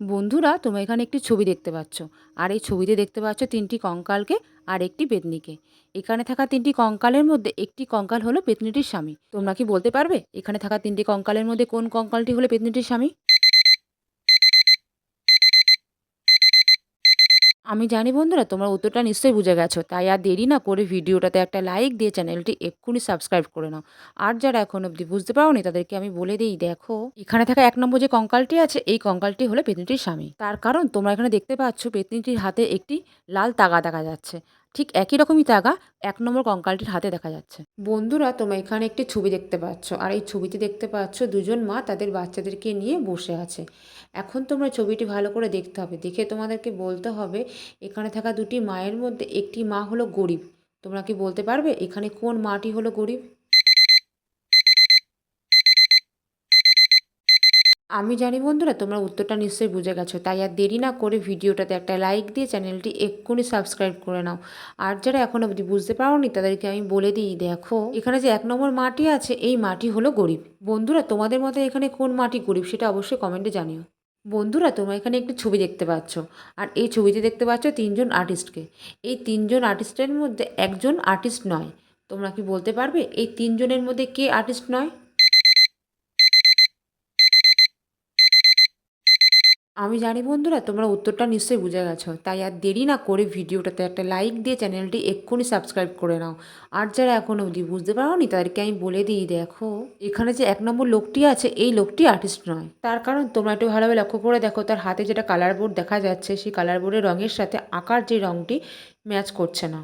বন্ধুরা, তোমরা এখানে একটি ছবি দেখতে পাচ্ছ। আর এই ছবিতে দেখতে পাচ্ছ ৩টি কঙ্কালকে আর একটি পেত্নীকে। এখানে থাকা ৩টি কঙ্কালের মধ্যে একটি কঙ্কাল হলো পেত্নীটির স্বামী। তোমরা কি বলতে পারবে এখানে থাকা ৩টি কঙ্কালের মধ্যে কোন কঙ্কালটি হলো পেত্নীটির স্বামী? আমি জানি বন্ধুরা, তোমরা উত্তরটা নিশ্চয়ই বুঝে গেছো। তাই আর দেরি না করে ভিডিওটাতে একটা লাইক দিয়ে চ্যানেলটি এক্ষুনি সাবস্ক্রাইব করে নাও। আর যারা এখন অবধি বুঝতে পারোনি তাদেরকে আমি বলে দিই, দেখো এখানে থাকা ১ নম্বর যে কঙ্কালটি আছে এই কঙ্কালটি হলো পেত্নীটির স্বামী। তার কারণ তোমরা এখানে দেখতে পাচ্ছ পেত্নীটির হাতে একটি লাল তাগা দেখা যাচ্ছে। ঠিক একই রকমই তাগা ১ নম্বর কঙ্কালটির হাতে দেখা যাচ্ছে। বন্ধুরা, তোমরা এখানে একটি ছবি দেখতে পাচ্ছ। আর এই ছবিতে দেখতে পাচ্ছ দুজন মা তাদের বাচ্চাদেরকে নিয়ে বসে আছে। এখন তোমরা ছবিটি ভালো করে দেখতে হবে। দেখে তোমাদেরকে বলতে হবে এখানে থাকা দুটি মায়ের মধ্যে একটি মা হলো গরিব। তোমরা কি বলতে পারবে এখানে কোন মাটি হলো গরিব? আমি জানি বন্ধুরা, তোমরা উত্তরটা নিশ্চয়ই বুঝে গেছো। তাই আর দেরি না করে ভিডিওটাতে একটা লাইক দিয়ে চ্যানেলটি এক্ষুনি সাবস্ক্রাইব করে নাও। আর যারা এখন অবধি বুঝতে পারোনি তাদেরকে আমি বলে দিই, দেখো এখানে যে ১ নম্বর মাটি আছে এই মাটি হলো গরিব। বন্ধুরা, তোমাদের মতে এখানে কোন মাটি গরিব সেটা অবশ্যই কমেন্টে জানিও। বন্ধুরা, তোমরা এখানে একটি ছবি দেখতে পাচ্ছ। আর এই ছবিতে দেখতে পাচ্ছ ৩ জন আর্টিস্টকে। এই ৩ জন আর্টিস্টের মধ্যে একজন আর্টিস্ট নয়। তোমরা কি বলতে পারবে এই ৩ জনের মধ্যে কে আর্টিস্ট নয়? আমি জানি বন্ধুরা, তোমরা উত্তরটা নিশ্চয়ই বুঝে গেছো। তাই আর দেরি না করে ভিডিওটাতে একটা লাইক দিয়ে চ্যানেলটি এক্ষুনি সাবস্ক্রাইব করে নাও। আর যারা এখনও অবধি বুঝতে পারোনি তাদেরকে আমি বলে দিই, দেখো এখানে যে ১ নম্বর লোকটি আছে এই লোকটি আর্টিস্ট নয়। তার কারণ তোমরা একটু ভালোভাবে লক্ষ্য করে দেখো, তার হাতে যেটা কালার বোর্ড দেখা যাচ্ছে সেই কালার বোর্ডের রঙের সাথে আঁকার যে রঙটি ম্যাচ করছে না।